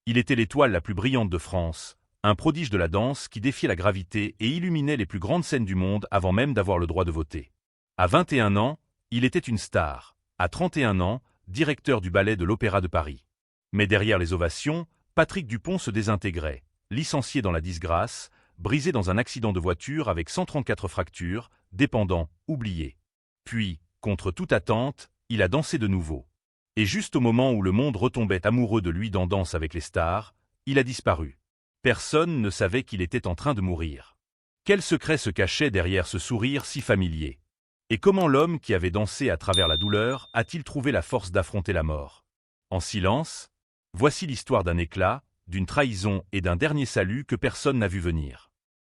Il était l'étoile la plus brillante de France, un prodige de la danse qui défiait la gravité et illuminait les plus grandes scènes du monde avant même d'avoir le droit de voter. À 21 ans, il était une star. À 31 ans, directeur du ballet de l'Opéra de Paris. Mais derrière les ovations, Patrick Dupont se désintégrait, licencié dans la disgrâce, brisé dans un accident de voiture avec 134 fractures, dépendant, oublié. Puis, contre toute attente, il a dansé de nouveau. Et juste au moment où le monde retombait amoureux de lui dans Danse avec les stars, il a disparu. Personne ne savait qu'il était en train de mourir. Quel secret se cachait derrière ce sourire si familier? Et comment l'homme qui avait dansé à travers la douleur a-t-il trouvé la force d'affronter la mort? En silence, voici l'histoire d'un éclat, d'une trahison et d'un dernier salut que personne n'a vu venir.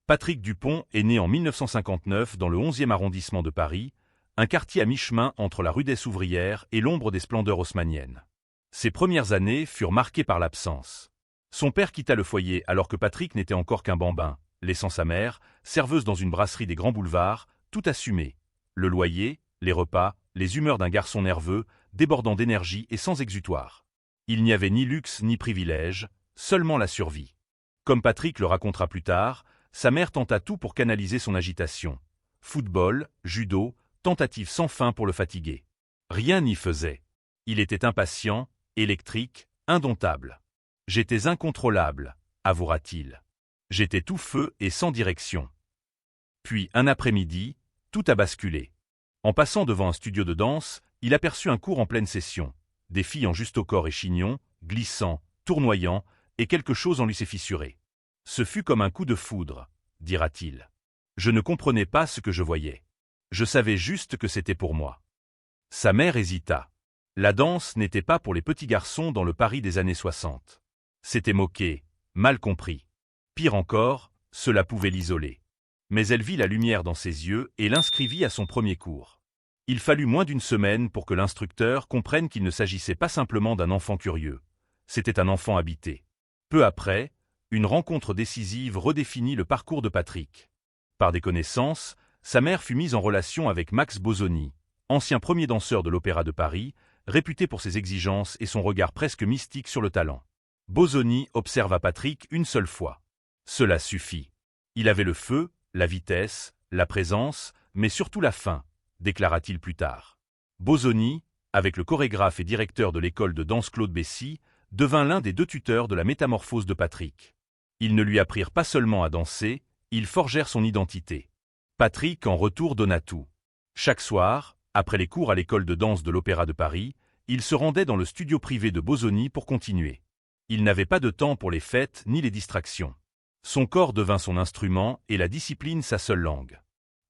Patrick Dupont est né en 1959 dans le 11e arrondissement de Paris, un quartier à mi-chemin entre la rudesse ouvrière et l'ombre des splendeurs haussmanniennes. Ses premières années furent marquées par l'absence. Son père quitta le foyer alors que Patrick n'était encore qu'un bambin, laissant sa mère, serveuse dans une brasserie des grands boulevards, tout assumer. Le loyer, les repas, les humeurs d'un garçon nerveux, débordant d'énergie et sans exutoire. Il n'y avait ni luxe ni privilège, seulement la survie. Comme Patrick le racontera plus tard, sa mère tenta tout pour canaliser son agitation. Football, judo, tentatives sans fin pour le fatiguer. Rien n'y faisait. Il était impatient, électrique, indomptable. J'étais incontrôlable, avouera-t-il. J'étais tout feu et sans direction. Puis, un après-midi, tout a basculé. En passant devant un studio de danse, il aperçut un cours en pleine session. Des filles en juste au corps et chignon, glissant, tournoyant, et quelque chose en lui s'est fissuré. Ce fut comme un coup de foudre, dira-t-il. Je ne comprenais pas ce que je voyais. Je savais juste que c'était pour moi. Sa mère hésita. La danse n'était pas pour les petits garçons dans le Paris des années 60. C'était moqué, mal compris. Pire encore, cela pouvait l'isoler. Mais elle vit la lumière dans ses yeux et l'inscrivit à son premier cours. Il fallut moins d'une semaine pour que l'instructeur comprenne qu'il ne s'agissait pas simplement d'un enfant curieux. C'était un enfant habité. Peu après, une rencontre décisive redéfinit le parcours de Patrick. Par des connaissances, sa mère fut mise en relation avec Max Bosoni, ancien premier danseur de l'Opéra de Paris, réputé pour ses exigences et son regard presque mystique sur le talent. Bosoni observa Patrick une seule fois. Cela suffit. Il avait le feu, la vitesse, la présence, mais surtout la faim, déclara-t-il plus tard. Bosoni, avec le chorégraphe et directeur de l'école de danse Claude Bessy, devint l'un des deux tuteurs de la métamorphose de Patrick. Ils ne lui apprirent pas seulement à danser, ils forgèrent son identité. Patrick en retour donna tout. Chaque soir, après les cours à l'école de danse de l'Opéra de Paris, il se rendait dans le studio privé de Bosoni pour continuer. Il n'avait pas de temps pour les fêtes ni les distractions. Son corps devint son instrument et la discipline sa seule langue.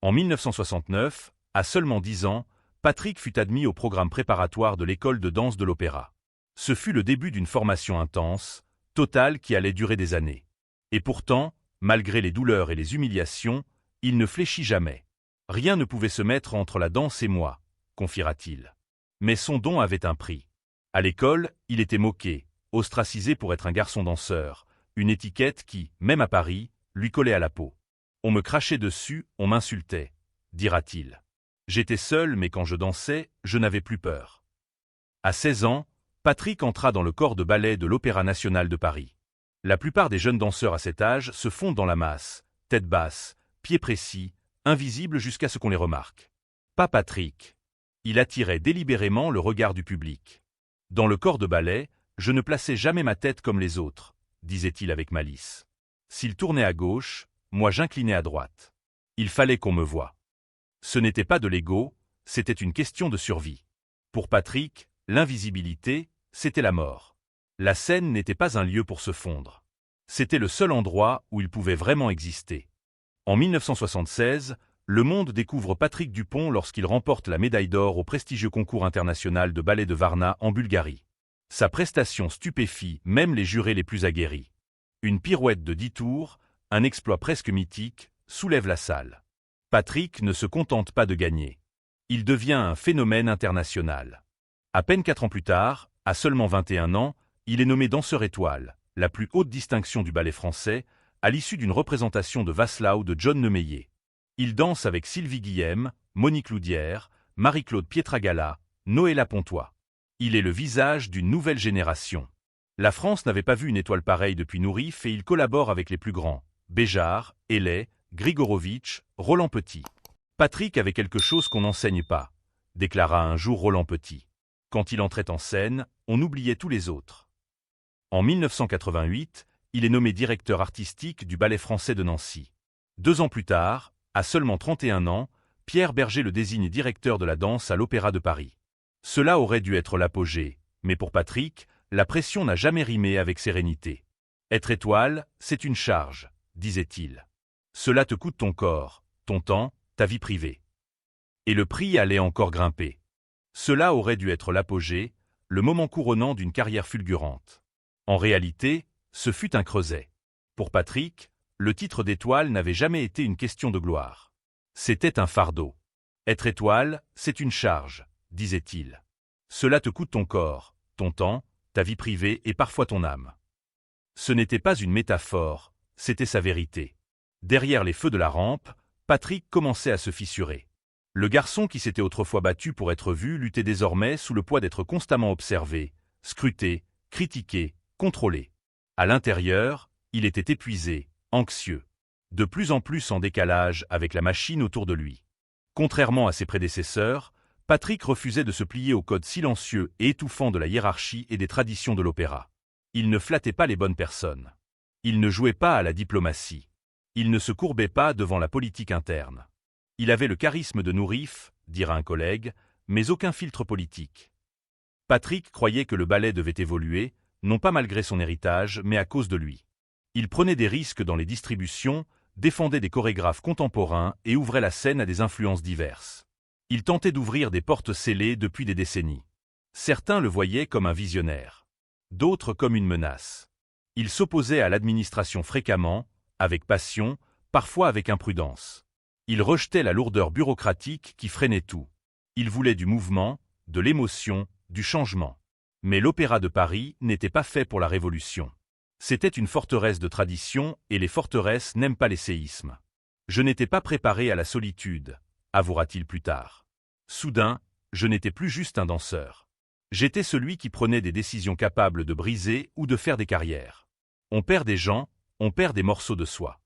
En 1969, à seulement 10 ans, Patrick fut admis au programme préparatoire de l'école de danse de l'Opéra. Ce fut le début d'une formation intense, totale qui allait durer des années. Et pourtant, malgré les douleurs et les humiliations, il ne fléchit jamais. Rien ne pouvait se mettre entre la danse et moi, confiera-t-il. Mais son don avait un prix. À l'école, il était moqué, ostracisé pour être un garçon danseur, une étiquette qui, même à Paris, lui collait à la peau. On me crachait dessus, on m'insultait, dira-t-il. J'étais seul, mais quand je dansais, je n'avais plus peur. À 16 ans, Patrick entra dans le corps de ballet de l'Opéra national de Paris. La plupart des jeunes danseurs à cet âge se fondent dans la masse, tête basse, pieds précis, invisibles jusqu'à ce qu'on les remarque. Pas Patrick. Il attirait délibérément le regard du public. Dans le corps de ballet, je ne plaçais jamais ma tête comme les autres, disait-il avec malice. S'il tournait à gauche, moi j'inclinais à droite. Il fallait qu'on me voie. Ce n'était pas de l'ego, c'était une question de survie. Pour Patrick, l'invisibilité, c'était la mort. La scène n'était pas un lieu pour se fondre. C'était le seul endroit où il pouvait vraiment exister. En 1976, le monde découvre Patrick Dupont lorsqu'il remporte la médaille d'or au prestigieux concours international de ballet de Varna en Bulgarie. Sa prestation stupéfie même les jurés les plus aguerris. Une pirouette de 10 tours, un exploit presque mythique, soulève la salle. Patrick ne se contente pas de gagner. Il devient un phénomène international. À peine 4 ans plus tard, à seulement 21 ans, il est nommé danseur étoile, la plus haute distinction du ballet français, à l'issue d'une représentation de Václav de John Nemeyer. Il danse avec Sylvie Guillem, Monique Loudière, Marie-Claude Pietragala, Noëlla Pontois. Il est le visage d'une nouvelle génération. La France n'avait pas vu une étoile pareille depuis Nourrif et il collabore avec les plus grands, Béjart, Hellé, Grigorovitch, Roland Petit. Patrick avait quelque chose qu'on n'enseigne pas, déclara un jour Roland Petit. Quand il entrait en scène, on oubliait tous les autres. En 1988, il est nommé directeur artistique du Ballet français de Nancy. 2 ans plus tard, à seulement 31 ans, Pierre Berger le désigne directeur de la danse à l'Opéra de Paris. Cela aurait dû être l'apogée, mais pour Patrick, la pression n'a jamais rimé avec sérénité. Être étoile, c'est une charge, disait-il. Cela te coûte ton corps, ton temps, ta vie privée. Et le prix allait encore grimper. Cela aurait dû être l'apogée, le moment couronnant d'une carrière fulgurante. En réalité, ce fut un creuset. Pour Patrick, le titre d'étoile n'avait jamais été une question de gloire. C'était un fardeau. Être étoile, c'est une charge, disait-il. Cela te coûte ton corps, ton temps, ta vie privée et parfois ton âme. Ce n'était pas une métaphore, c'était sa vérité. Derrière les feux de la rampe, Patrick commençait à se fissurer. Le garçon qui s'était autrefois battu pour être vu luttait désormais sous le poids d'être constamment observé, scruté, critiqué, contrôlé. À l'intérieur, il était épuisé, anxieux, de plus en plus en décalage avec la machine autour de lui. Contrairement à ses prédécesseurs, Patrick refusait de se plier au code silencieux et étouffant de la hiérarchie et des traditions de l'opéra. Il ne flattait pas les bonnes personnes. Il ne jouait pas à la diplomatie. Il ne se courbait pas devant la politique interne. Il avait le charisme de Nourrif, dira un collègue, mais aucun filtre politique. Patrick croyait que le ballet devait évoluer, non pas malgré son héritage, mais à cause de lui. Il prenait des risques dans les distributions, défendait des chorégraphes contemporains et ouvrait la scène à des influences diverses. Il tentait d'ouvrir des portes scellées depuis des décennies. Certains le voyaient comme un visionnaire. D'autres comme une menace. Il s'opposait à l'administration fréquemment, avec passion, parfois avec imprudence. Il rejetait la lourdeur bureaucratique qui freinait tout. Il voulait du mouvement, de l'émotion, du changement. Mais l'Opéra de Paris n'était pas fait pour la révolution. C'était une forteresse de tradition et les forteresses n'aiment pas les séismes. Je n'étais pas préparé à la solitude, avouera-t-il plus tard. Soudain, je n'étais plus juste un danseur. J'étais celui qui prenait des décisions capables de briser ou de faire des carrières. On perd des gens, on perd des morceaux de soi.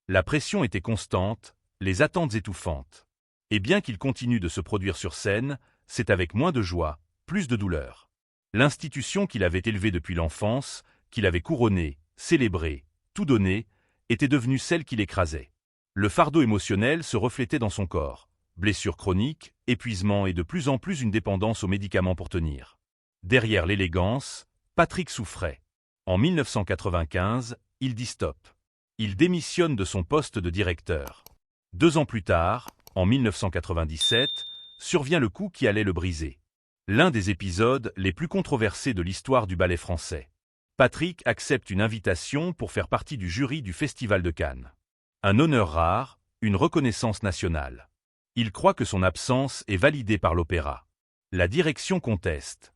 La pression était constante, les attentes étouffantes. Et bien qu'il continue de se produire sur scène, c'est avec moins de joie, plus de douleur. L'institution qu'il avait élevée depuis l'enfance, qu'il avait couronnée, célébrée, tout donné, était devenue celle qui l'écrasait. Le fardeau émotionnel se reflétait dans son corps. Blessures chroniques, épuisement et de plus en plus une dépendance aux médicaments pour tenir. Derrière l'élégance, Patrick souffrait. En 1995, il dit stop. Il démissionne de son poste de directeur. 2 ans plus tard, en 1997, survient le coup qui allait le briser. L'un des épisodes les plus controversés de l'histoire du ballet français. Patrick accepte une invitation pour faire partie du jury du Festival de Cannes. Un honneur rare, une reconnaissance nationale. Il croit que son absence est validée par l'opéra. La direction conteste.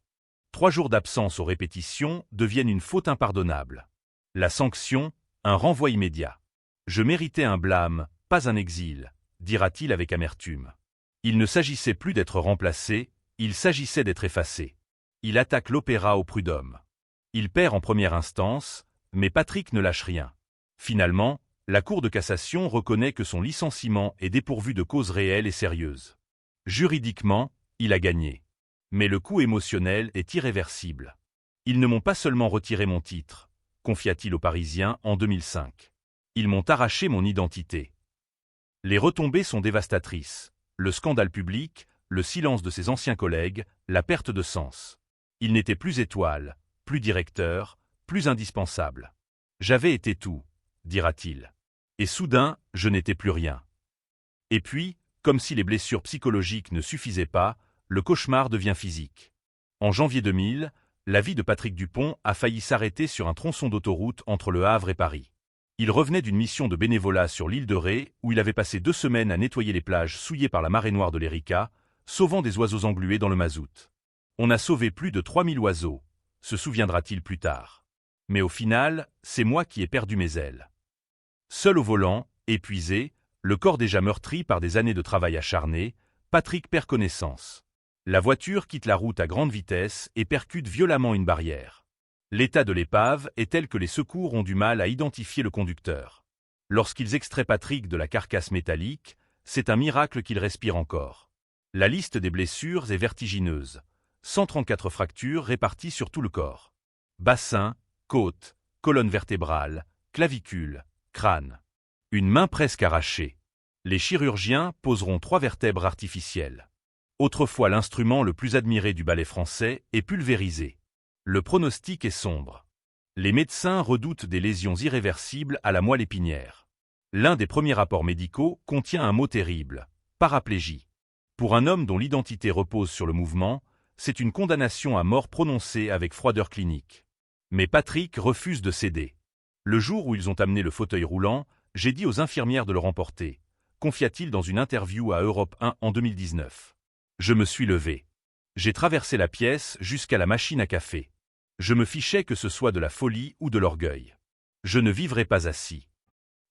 3 jours d'absence aux répétitions deviennent une faute impardonnable. La sanction, un renvoi immédiat. Je méritais un blâme, pas un exil, dira-t-il avec amertume. Il ne s'agissait plus d'être remplacé, il s'agissait d'être effacé. Il attaque l'opéra au prud'homme. Il perd en première instance, mais Patrick ne lâche rien. Finalement, la Cour de cassation reconnaît que son licenciement est dépourvu de cause réelle et sérieuse. Juridiquement, il a gagné. Mais le coup émotionnel est irréversible. Ils ne m'ont pas seulement retiré mon titre, confia-t-il aux Parisiens en 2005. Ils m'ont arraché mon identité. Les retombées sont dévastatrices. Le scandale public, le silence de ses anciens collègues, la perte de sens. Il n'était plus étoile, plus directeur, plus indispensable. J'avais été tout, dira-t-il. Et soudain, je n'étais plus rien. Et puis, comme si les blessures psychologiques ne suffisaient pas, le cauchemar devient physique. En janvier 2000, la vie de Patrick Dupont a failli s'arrêter sur un tronçon d'autoroute entre Le Havre et Paris. Il revenait d'une mission de bénévolat sur l'île de Ré, où il avait passé 2 semaines à nettoyer les plages souillées par la marée noire de l'Erika, sauvant des oiseaux englués dans le mazout. On a sauvé plus de 3000 oiseaux, se souviendra-t-il plus tard. Mais au final, c'est moi qui ai perdu mes ailes. Seul au volant, épuisé, le corps déjà meurtri par des années de travail acharné, Patrick perd connaissance. La voiture quitte la route à grande vitesse et percute violemment une barrière. L'état de l'épave est tel que les secours ont du mal à identifier le conducteur. Lorsqu'ils extraient Patrick de la carcasse métallique, c'est un miracle qu'il respire encore. La liste des blessures est vertigineuse. 134 fractures réparties sur tout le corps. Bassin, côte, colonne vertébrale, clavicule, crâne. Une main presque arrachée. Les chirurgiens poseront 3 vertèbres artificielles. Autrefois l'instrument le plus admiré du ballet français est pulvérisé. Le pronostic est sombre. Les médecins redoutent des lésions irréversibles à la moelle épinière. L'un des premiers rapports médicaux contient un mot terrible, paraplégie. Pour un homme dont l'identité repose sur le mouvement, c'est une condamnation à mort prononcée avec froideur clinique. Mais Patrick refuse de céder. Le jour où ils ont amené le fauteuil roulant, j'ai dit aux infirmières de le remporter, confia-t-il dans une interview à Europe 1 en 2019. Je me suis levé. J'ai traversé la pièce jusqu'à la machine à café. Je me fichais que ce soit de la folie ou de l'orgueil. Je ne vivrai pas assis.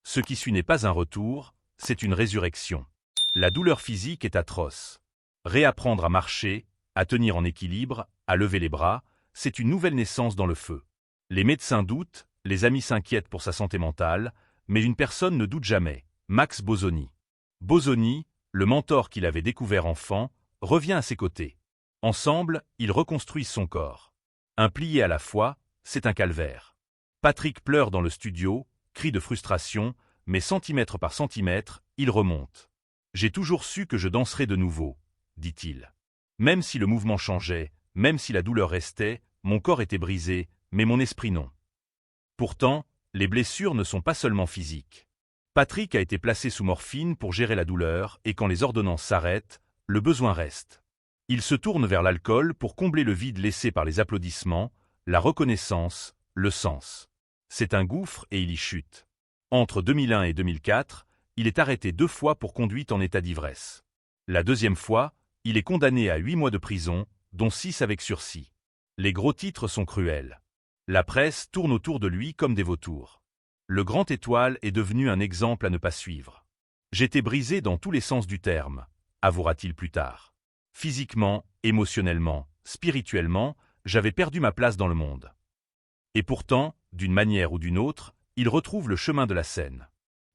Ce qui suit n'est pas un retour, c'est une résurrection. La douleur physique est atroce. Réapprendre à marcher, à tenir en équilibre, à lever les bras, c'est une nouvelle naissance dans le feu. Les médecins doutent, les amis s'inquiètent pour sa santé mentale, mais une personne ne doute jamais, Max Bosoni. Bosoni, le mentor qu'il avait découvert enfant, revient à ses côtés. Ensemble, ils reconstruisent son corps. Un plié à la fois, c'est un calvaire. Patrick pleure dans le studio, crie de frustration, mais centimètre par centimètre, il remonte. « J'ai toujours su que je danserais de nouveau », dit-il. Même si le mouvement changeait, même si la douleur restait, mon corps était brisé, mais mon esprit non. Pourtant, les blessures ne sont pas seulement physiques. Patrick a été placé sous morphine pour gérer la douleur et quand les ordonnances s'arrêtent, le besoin reste. Il se tourne vers l'alcool pour combler le vide laissé par les applaudissements, la reconnaissance, le sens. C'est un gouffre et il y chute. Entre 2001 et 2004, il est arrêté 2 fois pour conduite en état d'ivresse. La deuxième fois, il est condamné à 8 mois de prison, dont 6 avec sursis. Les gros titres sont cruels. La presse tourne autour de lui comme des vautours. Le grand étoile est devenu un exemple à ne pas suivre. J'étais brisé dans tous les sens du terme, avouera-t-il plus tard. Physiquement, émotionnellement, spirituellement, j'avais perdu ma place dans le monde. Et pourtant, d'une manière ou d'une autre, il retrouve le chemin de la scène.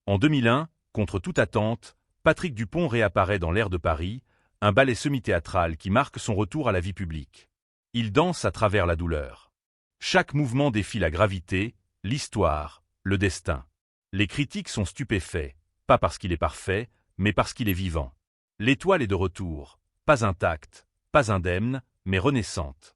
En 2001, contre toute attente, Patrick Dupont réapparaît dans l'Air de Paris, un ballet semi-théâtral qui marque son retour à la vie publique. Il danse à travers la douleur. Chaque mouvement défie la gravité, l'histoire, le destin. Les critiques sont stupéfaits, pas parce qu'il est parfait, mais parce qu'il est vivant. L'étoile est de retour, pas intacte, pas indemne, mais renaissante.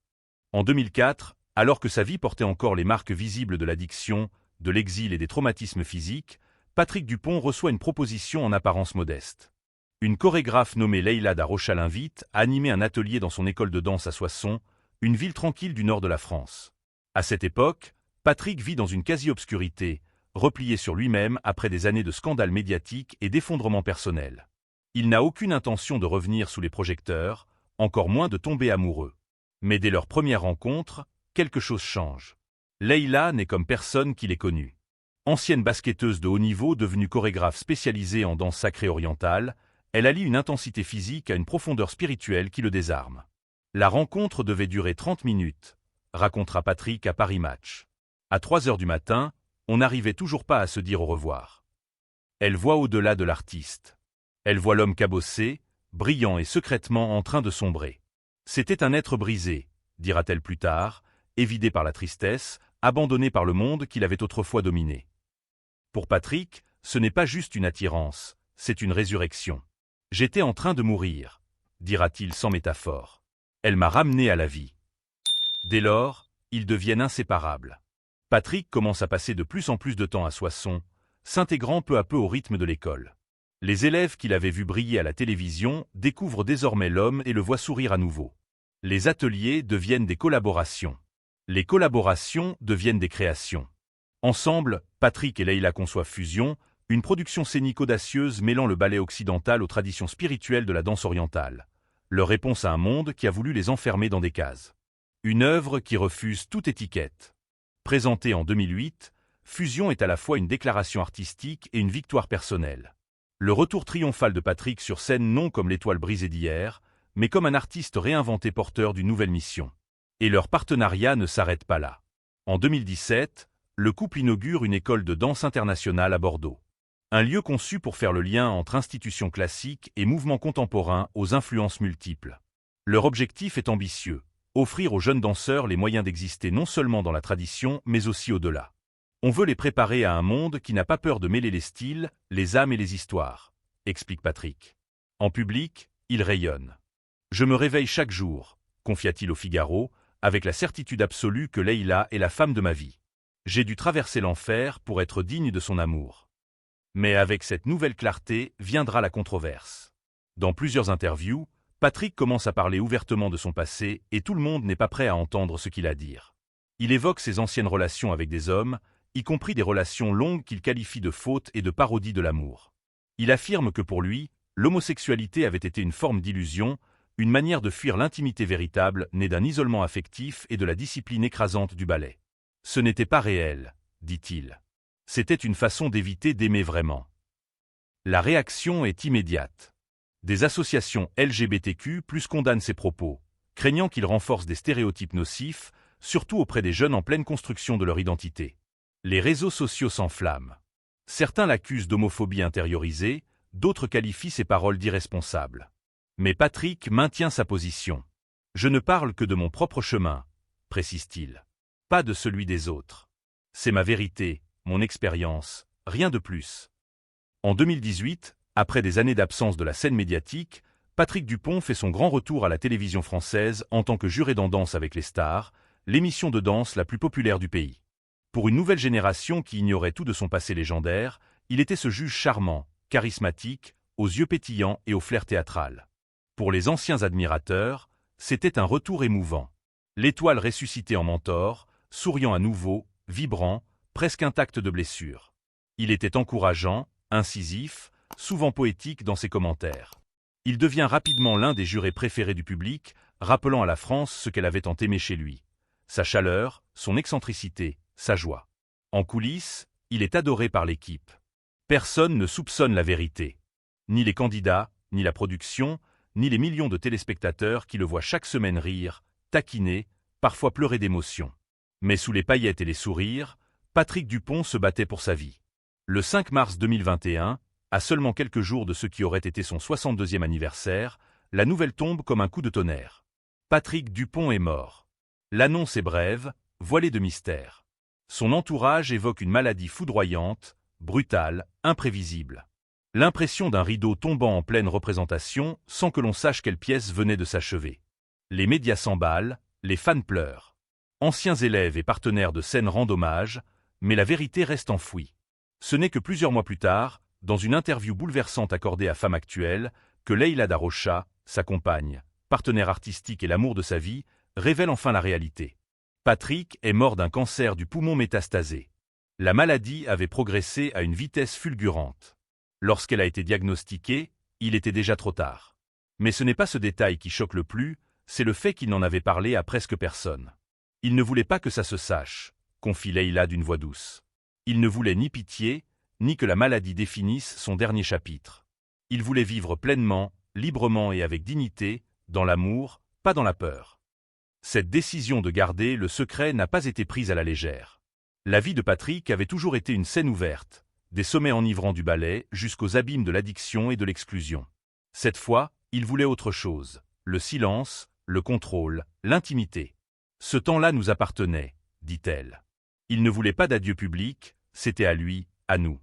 En 2004, alors que sa vie portait encore les marques visibles de l'addiction, de l'exil et des traumatismes physiques, Patrick Dupont reçoit une proposition en apparence modeste. Une chorégraphe nommée Leïla Darocha l'invite à animer un atelier dans son école de danse à Soissons, une ville tranquille du nord de la France. À cette époque, Patrick vit dans une quasi-obscurité, replié sur lui-même après des années de scandales médiatiques et d'effondrement personnel. Il n'a aucune intention de revenir sous les projecteurs, encore moins de tomber amoureux. Mais dès leur première rencontre, quelque chose change. Leïla n'est comme personne qu'il ait connue. Ancienne basketteuse de haut niveau devenue chorégraphe spécialisée en danse sacrée orientale, elle allie une intensité physique à une profondeur spirituelle qui le désarme. La rencontre devait durer 30 minutes, racontera Patrick à Paris Match. À 3 heures du matin, on n'arrivait toujours pas à se dire au revoir. Elle voit au-delà de l'artiste. Elle voit l'homme cabossé, brillant et secrètement en train de sombrer. C'était un être brisé, dira-t-elle plus tard, évidé par la tristesse, abandonné par le monde qu'il avait autrefois dominé. Pour Patrick, ce n'est pas juste une attirance, c'est une résurrection. « J'étais en train de mourir », dira-t-il sans métaphore. « Elle m'a ramené à la vie. » Dès lors, ils deviennent inséparables. Patrick commence à passer de plus en plus de temps à Soissons, s'intégrant peu à peu au rythme de l'école. Les élèves qu'il avait vus briller à la télévision découvrent désormais l'homme et le voient sourire à nouveau. Les ateliers deviennent des collaborations. Les collaborations deviennent des créations. Ensemble, Patrick et Leïla conçoivent Fusion, une production scénique audacieuse mêlant le ballet occidental aux traditions spirituelles de la danse orientale. Leur réponse à un monde qui a voulu les enfermer dans des cases. Une œuvre qui refuse toute étiquette. Présentée en 2008, Fusion est à la fois une déclaration artistique et une victoire personnelle. Le retour triomphal de Patrick sur scène non comme l'étoile brisée d'hier, mais comme un artiste réinventé porteur d'une nouvelle mission. Et leur partenariat ne s'arrête pas là. En 2017, le couple inaugure une école de danse internationale à Bordeaux. Un lieu conçu pour faire le lien entre institutions classiques et mouvements contemporains aux influences multiples. Leur objectif est ambitieux, offrir aux jeunes danseurs les moyens d'exister non seulement dans la tradition, mais aussi au-delà. On veut les préparer à un monde qui n'a pas peur de mêler les styles, les âmes et les histoires, explique Patrick. En public, il rayonne. Je me réveille chaque jour, confia-t-il au Figaro, avec la certitude absolue que Leïla est la femme de ma vie. J'ai dû traverser l'enfer pour être digne de son amour. Mais avec cette nouvelle clarté viendra la controverse. Dans plusieurs interviews, Patrick commence à parler ouvertement de son passé et tout le monde n'est pas prêt à entendre ce qu'il a à dire. Il évoque ses anciennes relations avec des hommes, y compris des relations longues qu'il qualifie de fautes et de parodies de l'amour. Il affirme que pour lui, l'homosexualité avait été une forme d'illusion, une manière de fuir l'intimité véritable née d'un isolement affectif et de la discipline écrasante du ballet. Ce n'était pas réel, dit-il. C'était une façon d'éviter d'aimer vraiment. La réaction est immédiate. Des associations LGBTQ+ condamnent ces propos, craignant qu'ils renforcent des stéréotypes nocifs, surtout auprès des jeunes en pleine construction de leur identité. Les réseaux sociaux s'enflamment. Certains l'accusent d'homophobie intériorisée, d'autres qualifient ses paroles d'irresponsables. Mais Patrick maintient sa position. « Je ne parle que de mon propre chemin », précise-t-il. « Pas de celui des autres. C'est ma vérité, mon expérience, rien de plus. » En 2018, après des années d'absence de la scène médiatique, Patrick Dupont fait son grand retour à la télévision française en tant que juré dans Danse avec les stars, l'émission de danse la plus populaire du pays. Pour une nouvelle génération qui ignorait tout de son passé légendaire, il était ce juge charmant, charismatique, aux yeux pétillants et au flair théâtral. Pour les anciens admirateurs, c'était un retour émouvant. L'étoile ressuscitée en mentor, souriant à nouveau, vibrant, presque intact de blessures. Il était encourageant, incisif, souvent poétique dans ses commentaires. Il devient rapidement l'un des jurés préférés du public, rappelant à la France ce qu'elle avait tant aimé chez lui. Sa chaleur, son excentricité, sa joie. En coulisses, il est adoré par l'équipe. Personne ne soupçonne la vérité. Ni les candidats, ni la production, ni les millions de téléspectateurs qui le voient chaque semaine rire, taquiner, parfois pleurer d'émotion. Mais sous les paillettes et les sourires, Patrick Dupont se battait pour sa vie. Le 5 mars 2021, à seulement quelques jours de ce qui aurait été son 62e anniversaire, la nouvelle tombe comme un coup de tonnerre. Patrick Dupont est mort. L'annonce est brève, voilée de mystère. Son entourage évoque une maladie foudroyante, brutale, imprévisible. L'impression d'un rideau tombant en pleine représentation sans que l'on sache quelle pièce venait de s'achever. Les médias s'emballent, les fans pleurent. Anciens élèves et partenaires de scène rendent hommage, mais la vérité reste enfouie. Ce n'est que plusieurs mois plus tard, dans une interview bouleversante accordée à Femme Actuelle, que Leïla Darrocha, sa compagne, partenaire artistique et l'amour de sa vie, révèle enfin la réalité. Patrick est mort d'un cancer du poumon métastasé. La maladie avait progressé à une vitesse fulgurante. Lorsqu'elle a été diagnostiquée, il était déjà trop tard. Mais ce n'est pas ce détail qui choque le plus, c'est le fait qu'il n'en avait parlé à presque personne. Il ne voulait pas que ça se sache, confie Leïla d'une voix douce. Il ne voulait ni pitié, ni que la maladie définisse son dernier chapitre. Il voulait vivre pleinement, librement et avec dignité, dans l'amour, pas dans la peur. Cette décision de garder le secret n'a pas été prise à la légère. La vie de Patrick avait toujours été une scène ouverte, des sommets enivrants du ballet jusqu'aux abîmes de l'addiction et de l'exclusion. Cette fois, il voulait autre chose, le silence, le contrôle, l'intimité. Ce temps-là nous appartenait, dit-elle. Il ne voulait pas d'adieu public, c'était à lui, à nous.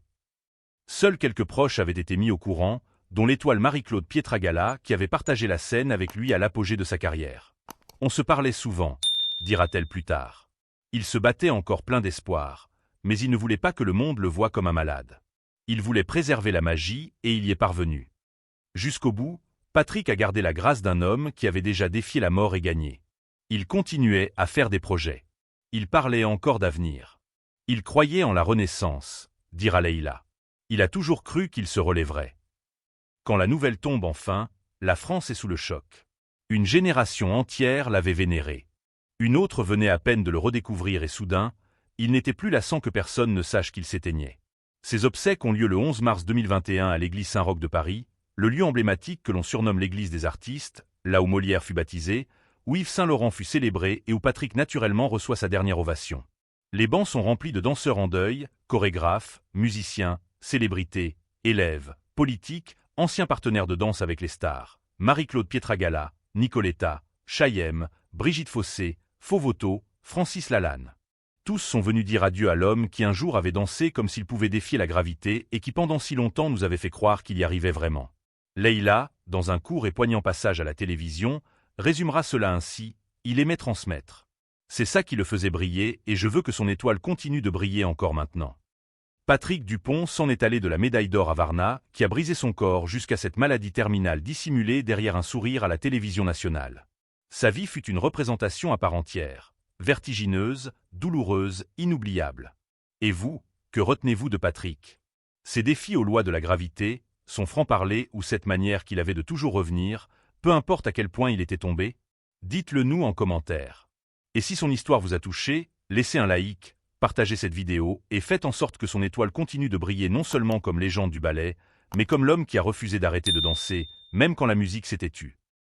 Seuls quelques proches avaient été mis au courant, dont l'étoile Marie-Claude Pietragala qui avait partagé la scène avec lui à l'apogée de sa carrière. On se parlait souvent, dira-t-elle plus tard. Il se battait encore plein d'espoir, mais il ne voulait pas que le monde le voie comme un malade. Il voulait préserver la magie et il y est parvenu. Jusqu'au bout, Patrick a gardé la grâce d'un homme qui avait déjà défié la mort et gagné. Il continuait à faire des projets. Il parlait encore d'avenir. Il croyait en la renaissance, dira Leïla. Il a toujours cru qu'il se relèverait. Quand la nouvelle tombe enfin, la France est sous le choc. Une génération entière l'avait vénéré. Une autre venait à peine de le redécouvrir et soudain, il n'était plus là sans que personne ne sache qu'il s'éteignait. Ses obsèques ont lieu le 11 mars 2021 à l'église Saint-Roch de Paris, le lieu emblématique que l'on surnomme l'église des artistes, là où Molière fut baptisé, où Yves Saint-Laurent fut célébré et où Patrick naturellement reçoit sa dernière ovation. Les bancs sont remplis de danseurs en deuil, chorégraphes, musiciens, célébrités, élèves, politiques, anciens partenaires de danse avec les stars. Marie-Claude Pietragala, Nicoletta, Chaïm, Brigitte Fossé, Fauvoto, Francis Lalanne. Tous sont venus dire adieu à l'homme qui un jour avait dansé comme s'il pouvait défier la gravité et qui pendant si longtemps nous avait fait croire qu'il y arrivait vraiment. Leïla, dans un court et poignant passage à la télévision, résumera cela ainsi: il aimait transmettre. C'est ça qui le faisait briller et je veux que son étoile continue de briller encore maintenant. Patrick Dupont s'en est allé de la médaille d'or à Varna, qui a brisé son corps jusqu'à cette maladie terminale dissimulée derrière un sourire à la télévision nationale. Sa vie fut une représentation à part entière, vertigineuse, douloureuse, inoubliable. Et vous, que retenez-vous de Patrick? Ses défis aux lois de la gravité, son franc-parler ou cette manière qu'il avait de toujours revenir, peu importe à quel point il était tombé? Dites-le nous en commentaire. Et si son histoire vous a touché, laissez un like, partagez cette vidéo et faites en sorte que son étoile continue de briller non seulement comme légende du ballet, mais comme l'homme qui a refusé d'arrêter de danser, même quand la musique s'était tue.